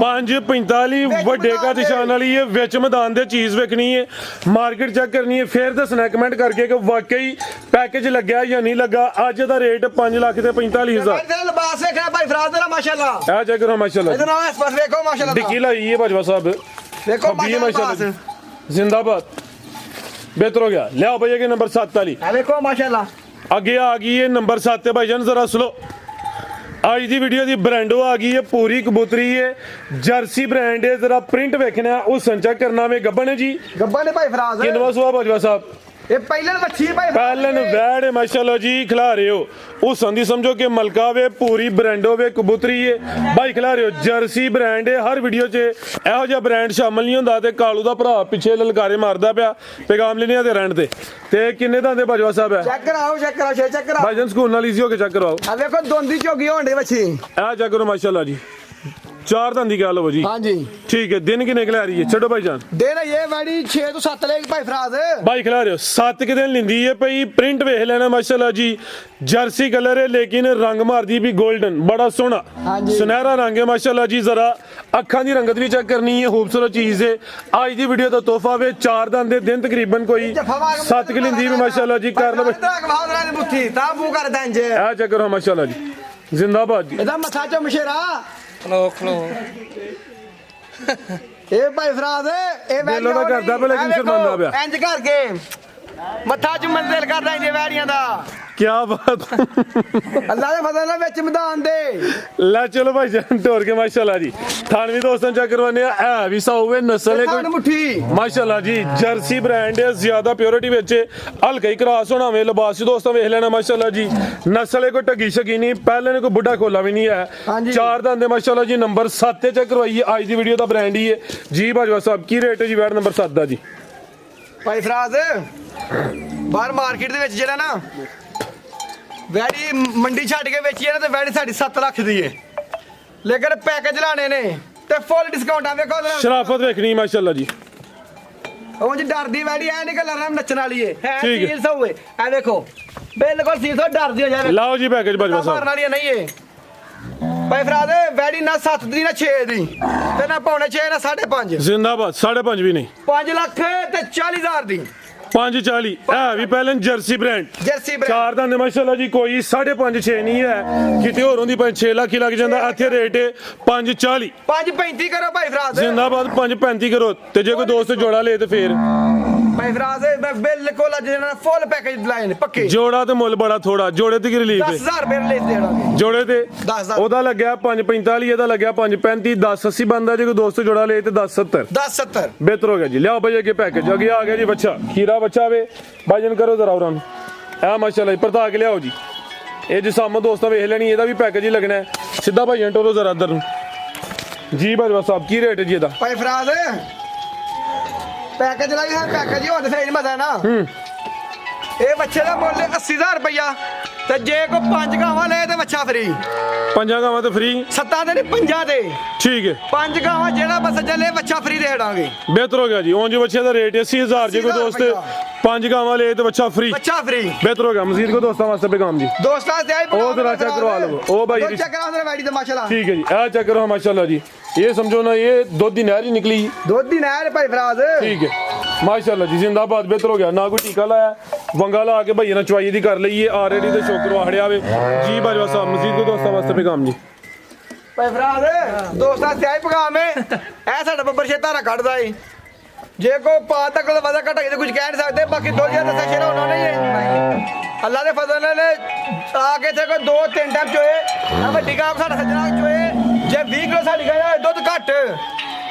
5:45 ਵੱਡੇ ਕਾ ਨਿਸ਼ਾਨ ਵਾਲੀ ਹੈ ਵਿੱਚ ਮੈਦਾਨ ਦੇ ਚੀਜ਼ ਵੇਖਣੀ ਹੈ ਮਾਰਕੀਟ ਚੈੱਕ ਕਰਨੀ ਹੈ ਫਿਰ ਦੱਸਣਾ ਕਮੈਂਟ ਕਰਕੇ ਕਿ ਵਾਕਈ ਪੈਕੇਜ ਲੱਗਿਆ ਜਾਂ ਨਹੀਂ ਲੱਗਾ ਅੱਜ ਦਾ ਰੇਟ 5,45,000 ਤੇਰਾ ਲਿਬਾਸ ਵੇਖਣਾ ਭਾਈ ਫਰਾਜ਼ ਤੇਰਾ ਮਾਸ਼ਾਅੱਲਾ ਆ ਚੈੱਕ ਕਰੋ ਮਾਸ਼ਾਅੱਲਾ ਇਹਦੇ ਨਾਲ ਇਸ ਪਾਸ ਵੇਖੋ ਮਾਸ਼ਾਅੱਲਾ ਡਿੱਕੀ ਲਾਈ ਹੈ ਬਾਜਵਾ ਸਾਹਿਬ ਵੇਖੋ ਖੱਬੀ ਹੈ ਮਾਸ਼ਾਅੱਲਾ ਮਾਸ਼ਾਅੱਲਾ जिंदाबाद बेहतर हो गया ले आओ भैया के नंबर 7 वाली ਆ ਵੇਖੋ ਮਾਸ਼ਾਅੱਲਾ आगे आ गई है नंबर 7 है भाईजान जरा सुनो आज दी वीडियो दी ब्रांडो आ गई है पूरी कबूतरी है जर्सी ब्रांड है जरा प्रिंट वेखना है उस चेक करना में गब्बन है जी ਗੱਬਾ ਨੇ ਭਾਈ ਫਰਾਜ਼ किनवा सुहा बाजवा साहब ਇਹ ਪਹਿਲਨ ਵੱਛੀ ਭਾਈ पहलन वैड है माशाल्लाह जी खिला रहे हो उस संधि समझो कि मलका वे पूरी ब्रांडो वे कबूतरी है भाई खिला रहे हो जर्सी ब्रांड है हर वीडियो च ਇਹੋ ਜਿਹਾ ਬ੍ਰਾਂਡ ਸ਼ਾਮਲ ਨਹੀਂ ਹੁੰਦਾ ਤੇ ਕਾਲੂ ਦਾ ਭਰਾ ਪਿੱਛੇ ਲਲਕਾਰੇ ਮਾਰਦਾ ਪਿਆ ਪੈਗਾਮ ਲੈਣੀਆਂ ਤੇ ਰੈਂਟ ਤੇ ਕਿੰਨੇ ਦਾ ਦੇ ਬਾਜਵਾ ਸਾਹਿਬ ਹੈ ਚੈੱਕ ਕਰਾਓ ਚੈੱਕ ਕਰਾਓ ਭਾਈਜਾਨ ਸਕੂਲ ਨਾਲ ਈਜ਼ੀ ਹੋ ਕੇ ਚੈੱਕ ਕਰਵਾਓ ਆ ਵੇਖੋ ਦੋਂਦੀ ਝੋਗੀ ਹੋਣ ਦੀ ਵੱਛੀ ਆ ਚੈੱਕ ਕਰੋ ਮਾਸ਼ਾਅੱਲਾ ਜੀ 4 ਦੰਦ ਦੀ ਗੱਲ ਹੋ ਜੀ ਹਾਂਜੀ ठीक है दिन किने खिला रही है छोड़ो भाईजान ਦਿਨ ਇਹ ਵਾੜੀ 6 ਤੋਂ 7 ਲੈ ਭਾਈ ਫਰਾਜ਼ भाई खिला रहे हो 7 के दिन लिंदी है भाई प्रिंट वेख लेना माशाल्लाह जी जर्सी कलर है लेकिन रंग मारदी भी गोल्डन बड़ा सोहना हाँ जी। सुनहरा रंग है माशाल्लाह जी जरा अखा दी रंगत भी चेक करनी है खूबसूरत चीज है आज दी वीडियो का तोहफा वे 4 दंद दे दिन तकरीबन कोई 7 के लिंदी भी माशाल्लाह जी कर लो ਬਾਹਦਰਾਂ ਦੀ ਬੁੱਥੀ ਤਾਂ ਬੂ ਕਰਦਾ ਇੰਜ आ चेक करो माशाल्लाह जी जिंदाबाद जी ਇਹਦਾ ਮੱਥਾ ਚੋਂ ਮਸ਼ੇਰਾ ਖਲੋ ਇਹ ਭਾਈ ਫਰਾਜ਼ ਇਹ ਦਿਲੋਂ ਤਾਂ ਕਰਦਾ ਪਿਆ ਲੇਕਿਨ ਇਹ ਵੇਖੋ, ਸ਼ਰਮਾਂਦਾ ਪਿਆ। ਇੰਜ ਕਰਕੇ ਮੱਥਾ ਚੁੰਮਣ ਦਿਲ ਕਰਦਾ ਇੰਜ ਵੈੜੀਆਂ ਦਾ क्या बात ਅੱਲਾ ਦੇ ਫਜ਼ਲ ਨਾਲ ਵਿੱਚ ਮੈਦਾਨ ਦੇ ला चलो भाई जान तोड़ के माशाल्लाह जी थानवी दोस्तों चेक करवाने है भी साउवे नस्ल है ਖਾਨ कोई ਮੁੱਠੀ माशाल्लाह जी जर्सी ब्रांड है ज्यादा प्योरिटी ਵਿੱਚ ਹਲਕਾ ਹੀ ਕਰਾਸ ਹੋਣਾ ਵੇ ਲਿਬਾਸ ਵੀ ਦੋਸਤੋ ਵੇਖ ਲੈਣਾ ਮਾਸ਼ਾਅੱਲਾ ਜੀ ਨਸਲ ਹੈ ਕੋਈ ਟੱਗੀ ਸ਼ਗੀ ਨਹੀਂ ਪਹਿਲੇ ਨੇ ਕੋਈ ਬੁੱਢਾ ਖੋਲਾ ਵੀ ਨਹੀਂ ਹੈ ਹਾਂਜੀ। 4 ਦੰਦੇ ਮਾਸ਼ਾਅੱਲਾ ਜੀ ਨੰਬਰ 7 ਤੇ ਚੈੱਕ ਕਰਵਾਈਏ ਅੱਜ ਦੀ ਵੀਡੀਓ ਦਾ ਬ੍ਰਾਂਡ ਹੀ ਹੈ ਜੀ ਬਾਜਵਾ ਸਾਹਿਬ ਕੀ ਰੇਟ ਹੈ ਜੀ ਵੈਟ ਨੰਬਰ 7 ਦਾ ਜੀ ਭਾਈ ਫਰਾਜ਼ ਬਾਹਰ ਮਾਰਕੀਟ ਦੇ ਵਿੱਚ ਜਿਹੜਾ ਨਾ ਵੈੜੀ ਮੰਡੀ ਛੱਡ ਕੇ ਵੇਚੀ ਹੈ ਨਾ ਤੇ ਵੈੜੀ ਸਾਡੀ 7 ਲੱਖ ਦੀ ਹੈ ਲੇਕਿਨ ਪੈਕੇਜ ਲਾਣੇ ਨੇ ਤੇ ਫੁੱਲ ਡਿਸਕਾਊਂਟ ਵੇਖੋ ਉਹਦੇ ਨਾਲ। ਸ਼ਰਾਫਤ ਵੇਖਣੀ ਮਾਸ਼ਾਅੱਲਾ ਜੀ ਉਹ ਜੀ ਡਰਦੀ ਵੈੜੀ ਐ ਨਹੀਂ ਕਿ ਲੜਨਾ ਨੱਚਣ ਵਾਲੀ ਹੈ ਹੈ ਠੀਕ ਹੈ। ਸੀਲ ਸੋ ਹੋਏ ਐ ਵੇਖੋ ਬਿਲਕੁਲ ਸੀਲ ਸੋ ਡਰਦੀ ਹੋ ਜਾਵੇ ਲਾਓ ਜੀ ਪੈਕੇਜ ਬਾਜਵਾ ਮਾਰਨ ਸਾਹਿਬ ਵਾਲੀ ਨਹੀਂ ਏ ਭਾਈ ਫਰਾਦ ਵੈੜੀ ਨਾ 7 ਦੀ ਨਾ 6 ਦੀ ਤੇ ਨਾ ਪੌਣੇ 6 ਨਾ 5.5 ਜ਼ਿੰਦਾਬਾਦ 5.5 ਵੀ ਨਹੀਂ 5 ਲੱਖ ਤੇ 40,000 ਦੀ 540 ਹੈ ਵੀ ਪਹਿਲਾਂ ਜਰਸੀ ਬ੍ਰਾਂਡ ਜਰਸੀ ਬ੍ਰਾਂਡ 4 ਦੰਦ ਮਾਸ਼ਾਅੱਲਾ ਜੀ ਕੋਈ 5.5 6 ਨਹੀਂ ਹੈ ਕਿਤੇ ਹੋਰ ਹੁੰਦੀ 6 ਲੱਖ ਹੀ ਲੱਗ ਜਾਂਦਾ ਇੱਥੇ ਰੇਟ ਹੈ 540 5.35 ਕਰੋ ਭਾਈ ਫਰਾਦ ਜ਼ਿੰਦਾਬਾਦ 535 ਕਰੋ ਤੇ ਜੇ ਕੋਈ ਦੋਸਤ ਜੋੜਾ ਲੇ ਤੇ ਫੇਰ ਭਾਈ ਫਰਾਦ ਮੈਂ ਬਿਲਕੁਲ ਅੱਜ ਜਿਹੜਾ ਫੁੱਲ ਪੈਕੇਜ ਲਾਏ ਨੇ ਪੱਕੇ ਜੋੜਾ ਤੇ ਮੁੱਲ ਬੜਾ ਥੋੜਾ ਜੋੜੇ ਤੇ ਕੀ ਰਿਲੀਫ ਹੈ 10000 ਰੁਪਏ ਲੈ ਦੇਣਾਗੇ ਜੋੜੇ ਤੇ 10,000 ਉਹਦਾ ਲੱਗਿਆ 545 ਇਹਦਾ ਲੱਗਿਆ 535 1080 ਬੰਦਾ ਜੇ ਕੋਈ ਦੋਸਤ ਜੋੜਾ ਲੇ ਤੇ 1070 1070 ਬਿਹਤਰ ਹੋ ਗਿਆ ਜੀ ਲਿਆਓ ਭਾਈ ਅੱਗੇ ਪੈਕੇਜ ਅੱਗੇ ਆ ਗਿਆ ਜੀ ਬੱਚਾ ਖੀਰਾ ਬੱਚਾ ਵੇ ਭਾਈਜਨ ਕਰੋ ਜ਼ਰਾ ਉਹਨਾਂ ਨੂੰ ਆ ਮਾਸ਼ਾਅੱਲਾ ਪਰਤਾ ਕੇ ਲਿਆਓ ਜੀ ਇਹ ਜੀ ਸਾਹਮਣੇ ਦੋਸਤਾਂ ਵੇਖ ਲੈਣੀ ਇਹਦਾ ਵੀ ਪੈਕੇਜ ਹੀ ਲੱਗਣਾ ਹੈ ਸਿੱਧਾ ਭਾਈਜਨ ਟੋਲੋ ਜ਼ਰਾ ਇੱਧਰ ਨੂੰ ਜੀ ਬਾਜਵਾ ਸਾਹਿਬ ਕੀ ਰੇਟ ਹੈ ਜੀ ਇਹਦਾ ਭਾਈ ਫਰਾਦ ਪੈਕੇਜ ਲਾਈ ਹੈ ਪੈਕੇਜ ਹੀ ਹੋਣ ਫੇਰ ਮਜ਼ਾ ਨਾ ਇਹ ਬੱਚੇ ਦਾ ਮੁੱਲ 80000 ਰੁਪਇਆ ਤੇ ਜੇ ਕੋ 5 ਗਾਵਾਂ ਲਏ ਤੇ ਬੱਚਾ ਫਰੀ ਪੰਜਾਂ ਗਾਵਾਂ ਤੇ ਫ੍ਰੀ 7 ਦੇ ਨਹੀਂ 5 ਦੇ ਠੀਕ ਹੈ 5 ਗਾਵਾਂ ਜਿਹੜਾ ਬਸ ਚੱਲੇ ਬੱਚਾ ਫਰੀ ਦੇ ਦਾਂਗੇ ਬਿਹਤਰ ਹੋ ਗਿਆ ਜੀ ਉਂਝ ਬੱਚੇ ਦਾ ਰੇਟ 80000 ਜੇ ਕੋਈ 80,000 ਦੋਸਤ 5 ਗਾਵਾਂ ਲਏ ਤੇ ਬੱਚਾ ਫ੍ਰੀ ਬੱਚਾ ਫਰੀ ਬਿਹਤਰ ਹੋ ਗਿਆ ਮਜ਼ੀਦ ਕੋ ਦੋਸਤਾਂ ਵਾਸਤੇ ਪੈਗਾਮ ਜੀ ਦੋਸਤਾਂ ਤੇ ਆਈ ਉਹ ਜ਼ਰਾ check ਕਰਵਾ ਲਵੋ। ਉਹ ਭਾਈ ਚੈੱਕ ਕਰਾ ਦੇ ਵੈਡੀ ਤੇ ਮਾਸ਼ਾਅੱਲਾ ठीक है जी आ चेक करो माशाल्लाह जी ये समझो ना ये दूध की नहर ही निकली ਦੁੱਧ ਦੀ ਨਹਿਰ ਭਾਈ ਫਰਾਜ਼ ठीक है माशाल्लाह जी जिंदाबाद बेहतर हो गया ना कोई टीका लाया वंगा ला के भैया ने चवाई दी कर लईए ऑलरेडी तो शोकर वाड़िया वे जी बाजवा साहब मजीद को दोस्तों वास्ते पैगाम जी ਭਾਈ ਫਰਾਜ਼ ਦੋਸਤਾਂ ਤੇ ਆਈ ਪਗਾਮ ਇਹ ਸਾਡਾ ਬੱਬਰ ਛੇਤਾਰਾ ਕੱਢਦਾ ਏ ਜੇ ਕੋ ਪਾ ਤੱਕ ਵਾਦਾ ਘਟਾਈ ਤੇ ਕੁਝ ਕਹਿ ਨਹੀਂ ਸਕਦੇ ਬਾਕੀ ਦੋ ਜਿਹਾ ਦੱਸਿਆ ਸ਼ੇਰਾ ਉਹਨਾਂ ਨੇ ਹੀ ਅੱਲਾ ਦੇ ਫਜ਼ਲ ਨਾਲ ਆ ਕੇ ਤੇ ਕੋਈ 2-3 ਟਾਈਮ ਚੋਏ ਆ ਵੱਡੀ ਕਾਮ ਸਾਡਾ ਸੱਜਣਾ ਚੋਏ ਜੇ 20 ਕਿਲੋ ਸਾਡੀ ਗਾਇਆ ਦੁੱਧ ਘੱਟ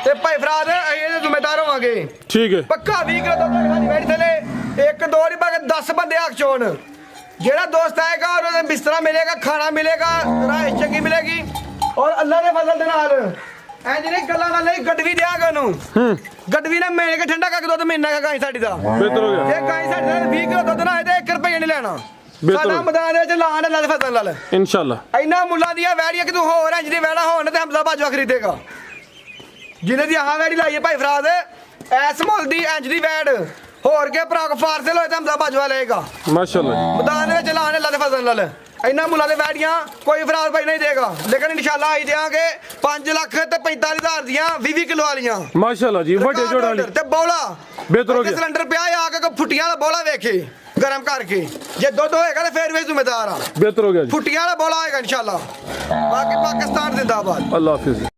ਤੇ ਭਾਈ ਫਰਾਜ਼ ਅਸੀਂ ਇਹਦੇ ਜ਼ਿੰਮੇਦਾਰ ਹੋਵਾਂਗੇ ठीक है ਪੱਕਾ 20 ਕਿਲੋ ਦੁੱਧ ਸਾਡੀ ਬੈਠ ਥਲੇ ਇੱਕ ਦੋ ਨਹੀਂ ਬਾਕੀ 10 ਬੰਦੇ ਆਖ ਚੋਣ ਜਿਹੜਾ ਦੋਸਤ ਆਏਗਾ ਉਹਦੇ ਬਿਸਤਰਾ ਮਿਲੇਗਾ ਖਾਣਾ ਮਿਲੇਗਾ ਰਾਇਸ਼ ਚੰਗੀ ਮਿਲੇਗੀ ਔਰ ਅੱਲਾ ਦੇ ਫਜ਼ਲ ਦੇ ਨਾਲ ਐ ਜਿਹੜੇ ਗੱਲਾਂ ਨਾਲ ਨਹੀਂ ਗੱਡਵੀ ਦਿਆਗਾ ਉਹਨੂੰ ਗੱਡਵੀ ਨੇ ਮੇਣ ਕੇ ਠੰਡਾ ਕਰਕੇ ਦੁੱਧ ਮਹੀਨਾ ਕਾ ਗਾਈ ਸਾਡੀ ਦਾ बेहतर हो गया ਜੇ ਗਾਈ ਸਾਡੀ ਦਾ 20 ਕਿਲੋ ਦੁੱਧ ਨਾ ਆਏ ਤੇ 1 ਰੁਪਏ ਨਹੀਂ ਲੈਣਾ ਬਿਲਕੁਲ। ਸਾਡਾ ਮੈਦਾਨ ਦੇ ਵਿੱਚ ਲਾਣ ਅੱਲਾ ਦੇ ਫਜ਼ਲ ਨਾਲ इंशाल्लाह ਇੰਨਾ ਮੁੱਲਾਂ ਦੀਆਂ ਵੈੜੀਆਂ ਕਿ ਤੂੰ ਹੋਰ ਇੰਜ ਦੀ ਵੈੜਾ ਹੋਣ ਤੇ ਹਮਜ਼ਾ ਬਾਜਵਾ ਖਰੀਦੇਗਾ ਜਿਹਨੇ ਦੀ ਆਹ ਵੈੜੀ ਲਾਈ ਹੈ ਭਾਈ ਫਰਾਜ਼ ਐਸ ਮੁੱਲ ਦੀ ਇੰਜ ਦੀ ਵੈੜ ਹੋਰ ਕੇ ਭਰਾ ਕੋ ਫਾਰਸਲ ਹੋਏ ਤਾਂ ਹਮਜ਼ਾ ਬਾਜਵਾ ਲਏਗਾ ਮਾਸ਼ਾਅੱਲਾ ਜੀ ਮੈਦਾਨ ਵਿੱਚ ਲਾਣੇ ਅੱਲਾ ਦੇ ਫਜ਼ਲ ਨਾਲ ਇੰਨਾ ਮੁੱਲਾਂ ਦੇ ਬੈਠੀਆਂ ਕੋਈ ਫਰਾਰ ਭਾਈ ਨਹੀਂ ਦੇਗਾ ਲੇਕਿਨ ਇਨਸ਼ਾਅੱਲਾ ਆਈ ਦੇਾਂਗੇ 5 ਲੱਖ ਤੇ 45,000 ਦੀਆਂ 20 ਕਿਲੋ ਵਾਲੀਆਂ ਮਾਸ਼ਾਅੱਲਾ ਜੀ ਵੱਡੇ ਜੋੜਾਂ ਵਾਲੀ ਤੇ ਬੌਲਾ ਬਿਹਤਰ ਹੋ ਤੇ ਗਿਆ ਸਿਲੰਡਰ ਪਿਆ ਆ ਕੇ ਫੁੱਟੀਆਂ ਵਾਲਾ ਬੌਲਾ ਵੇਖੇ ਗਰਮ ਕਰਕੇ ਜੇ ਦੁੱਧ ਹੋਏਗਾ ਤੇ ਫੇਰ ਵੀ ਜ਼ਿੰਮੇਦਾਰ ਆ ਬਿਹਤਰ ਹੋ ਗਿਆ ਜੀ ਫੁੱਟੀਆਂ ਵਾਲਾ ਬੌਲਾ ਆਏਗਾ ਇਨਸ਼ਾਅੱਲਾ ਬਾਕੀ ਪਾਕਿਸਤਾਨ ਜ਼ਿੰਦਾਬਾਦ ਅੱਲਾ ਹਾਫਿਜ਼